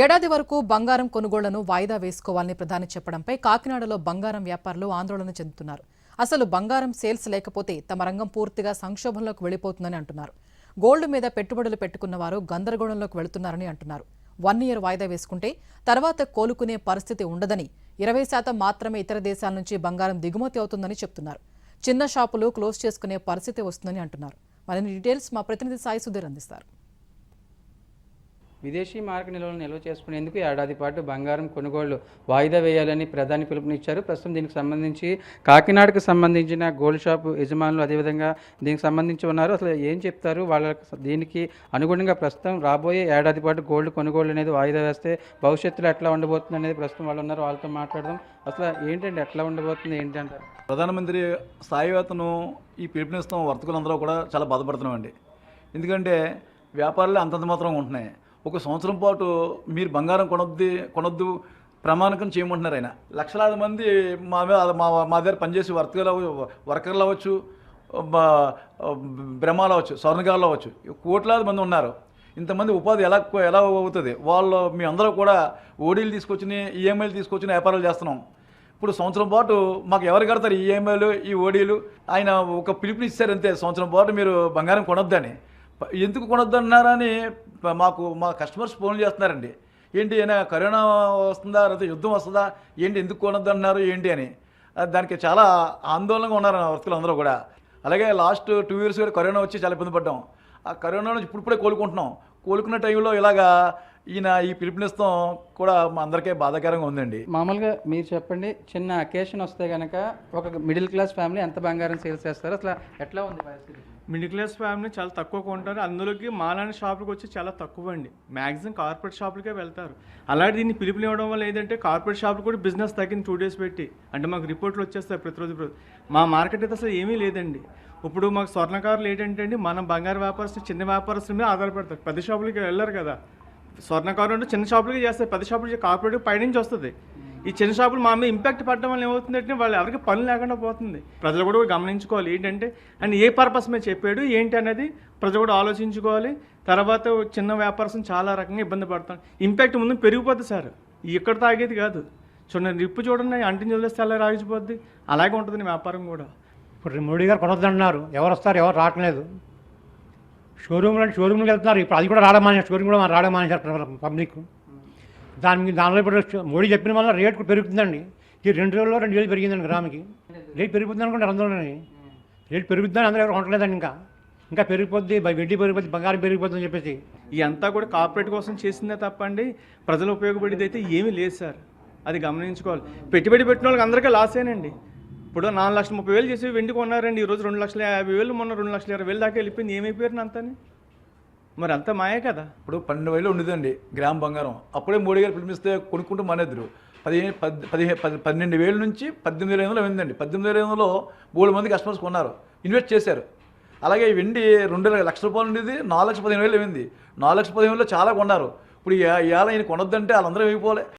ఏడాది వరకు బంగారం కొనుగోళ్లను వాయిదా వేసుకోవాలని ప్రధాని చెప్పడంపై కాకినాడలో బంగారం వ్యాపారులు ఆందోళన చెందుతున్నారు. అసలు బంగారం సేల్స్ లేకపోతే తమ రంగం పూర్తిగా సంక్షోభంలోకి వెళ్లిపోతుందని అంటున్నారు. గోల్డ్ మీద పెట్టుబడులు పెట్టుకున్న వారు గందరగోళంలోకి వెళుతున్నారని అంటున్నారు. 1 ఇయర్ వాయిదా వేసుకుంటే తర్వాత కోలుకునే పరిస్థితి ఉండదని, 20% మాత్రమే ఇతర దేశాల నుంచి బంగారం దిగుమతి అవుతుందని చెప్తున్నారు. చిన్న షాపులు క్లోజ్ చేసుకునే పరిస్థితి వస్తుందని అంటున్నారు. మరిన్ని డీటెయిల్స్ మా ప్రతినిధి సాయి సుధీర్ అందిస్తారు. విదేశీ మార్కెట్ నిల్వలను నిల్వ చేసుకునేందుకు ఏడాది పాటు బంగారం కొనుగోళ్లు వాయిదా వేయాలని ప్రధాని పిలుపునిచ్చారు. ప్రస్తుతం దీనికి సంబంధించి కాకినాడకు సంబంధించిన గోల్డ్ షాప్ యజమానులు అదేవిధంగా దీనికి సంబంధించి ఉన్నారు. అసలు ఏం చెప్తారు, వాళ్ళ దీనికి అనుగుణంగా ప్రస్తుతం రాబోయే ఏడాది పాటు గోల్డ్ కొనుగోళ్లు అనేది వాయిదా వేస్తే భవిష్యత్తులో ఎట్లా ఉండబోతుంది అనేది ప్రస్తుతం వాళ్ళు ఉన్నారు, వాళ్ళతో మాట్లాడదాం. అసలు ఏంటంటే ఎట్లా ఉండబోతుంది ఏంటి అంటారు? ప్రధానమంత్రి స్థాయివేతను ఈ పిలుపునిస్తాం వర్తకులందరూ కూడా చాలా బాధపడుతున్నామండి. ఎందుకంటే వ్యాపారాలు అంతంత మాత్రం ఉంటున్నాయి. ఒక సంవత్సరం పాటు మీరు బంగారం కొనొద్దు ప్రమాణకం చేయమంటున్నారు. ఆయన లక్షలాది మంది మా దగ్గర పనిచేసి వర్కర్లు అవ్వచ్చు, బ్రహ్మాలు అవ్వచ్చు, స్వర్ణకారులు అవ్వచ్చు, కోట్లాది మంది ఉన్నారు. ఇంతమంది ఉపాధి ఎలా అవుతుంది? వాళ్ళు మీ అందరూ కూడా ఓడీలు తీసుకొచ్చి ఈఎంఐలు తీసుకొచ్చిన వ్యాపారాలు చేస్తున్నాం. ఇప్పుడు సంవత్సరం పాటు మాకు ఎవరు కడతారు ఈఎంఐలు, ఈ ఓడీలు? ఆయన ఒక పిలుపునిచ్చారు అంతే, సంవత్సరం పాటు మీరు బంగారం కొనొద్దని. ఎందుకు కొనొద్దు అన్నారని మా కస్టమర్స్ ఫోన్లు చేస్తున్నారండి. ఏంటి అయినా కరోనా వస్తుందా, లేకపోతే యుద్ధం వస్తుందా, ఏంటి ఎందుకు కొనొద్దు అన్నారు ఏంటి అని. దానికి చాలా ఆందోళనగా ఉన్నారు వర్తకులు అందరూ కూడా. అలాగే లాస్ట్ 2 years కూడా కరోనా వచ్చి చాలా ఇబ్బంది పడ్డాం. ఆ కరోనా నుంచి ఇప్పుడే కోలుకుంటున్నాం. కోలుకున్న టైంలో ఇలాగా ఈ పిలుపునిస్తాం కూడా మా అందరికీ బాధాకరంగా ఉందండి. మామూలుగా మీరు చెప్పండి, చిన్న అకేషన్ వస్తే కనుక ఒక మిడిల్ క్లాస్ ఫ్యామిలీ ఎంత బంగారం సేల్స్ చేస్తారు? అసలు ఎట్లా ఉంది పరిస్థితి? మిడిల్ క్లాస్ ఫ్యామిలీ చాలా తక్కువ కొంటారు. అందులోకి మాలాంటి షాపులకు వచ్చి చాలా తక్కువ అండి. మ్యాక్సిమం కార్పొరేట్ షాపులకే వెళ్తారు. అలాంటి దీన్ని పిలుపునివ్వడం వల్ల ఏంటంటే కార్పొరేట్ షాపులు కూడా బిజినెస్ తగ్గింది 2 days పెట్టి. అంటే మాకు రిపోర్ట్లు వచ్చేస్తాయి ప్రతిరోజు. మా మార్కెట్ అయితే అసలు ఏమీ లేదండి. ఇప్పుడు మాకు స్వర్ణకారులు ఏంటంటే అండి, మనం బంగారు వ్యాపారస్తులు చిన్న వ్యాపారస్తుల మీద ఆధారపడతారు. పెద్ద షాపులకి వెళ్ళరు కదా. స్వర్ణకారులు అంటే చిన్న షాపులకి చేస్తారు, పెద్ద షాపులకి కార్పొరేట్ పైనుంచి వస్తుంది. ఈ చిన్న షాపులు మా మీద ఇంపాక్ట్ పడడం వల్ల ఏమవుతుందంటే వాళ్ళు ఎవరికి పని లేకుండా పోతుంది. ప్రజలు కూడా గమనించుకోవాలి ఏంటంటే అండ్ ఏ పర్పస్ మీద చెప్పాడు ఏంటి అనేది ప్రజలు కూడా ఆలోచించుకోవాలి. తర్వాత చిన్న వ్యాపారం చాలా రకంగా ఇబ్బంది పడతాం. ఇంపాక్ట్ ముందు పెరిగిపోద్ది సార్, ఇక్కడ తాగేది కాదు. చూడండి, రిప్పు చూడండి, అంటిని చదివేస్తే అలా రాగిపోద్ది. అలాగే ఉంటుంది వ్యాపారం కూడా. ఇప్పుడు మోడీ గారు కొనొద్దు అంటున్నారు, ఎవరు వస్తారు, ఎవరు రావట్లేదు. షోరూమ్కి వెళ్తున్నారు. ఇప్పుడు అది కూడా షోరూమ్ కూడా రావడం మానేశారు పబ్లిక్. దానిలో ఇప్పుడు మోడీ చెప్పిన వల్ల రేటు పెరుగుతుందండి. ఈ 2 రోజుల్లో 2 వేలు పెరిగిందండి గ్రాముకి. రేటు పెరుగుతుంది అనుకుంటారు అందులోనే. రేటు పెరుగుతుందని అందరూ ఎవరు కొనట్లేదండి. ఇంకా పెరిగిపోద్ది, వెడ్డీ పెరిగిపోద్ది, బంగారం పెరిగిపోద్ది అని చెప్పేసి. ఈ అంతా కూడా కార్పొరేట్ కోసం చేసిందే తప్పండి, ప్రజలు ఉపయోగపడేది అయితే ఏమీ లేదు సార్. అది గమనించుకోవాలి. పెట్టుబడి పెట్టిన వాళ్ళకి అందరికీ లాసేనండి. ఇప్పుడు 4,30,000 చేసి వెండి కొన్నారండి, ఈరోజు 2,50,000, మొన్న 2,20,000 దాకా వెళ్ళిపోయింది. ఏమైపోయారు అంతని? మరి అంత మాయే కదా. ఇప్పుడు 12,000 ఉండేదండి గ్రామ్ బంగారం. అప్పుడే మోడీ గారు పిలిపిస్తే కొనుక్కుంటూ మానేద్దరు. 12,000 నుంచి 18,500 అయిందండి. 18,500లో 3 మంది కస్టమర్స్ కొన్నారు, ఇన్వెస్ట్ చేశారు. అలాగే వెండి 2,00,000 రూపాయలు ఉండేది 4,15,000 అయింది. 4,15,000లో చాలా కొన్నారు. ఇప్పుడు ఇవాళ ఆయన కొనొద్దంటే వాళ్ళందరూ అయిపోలే.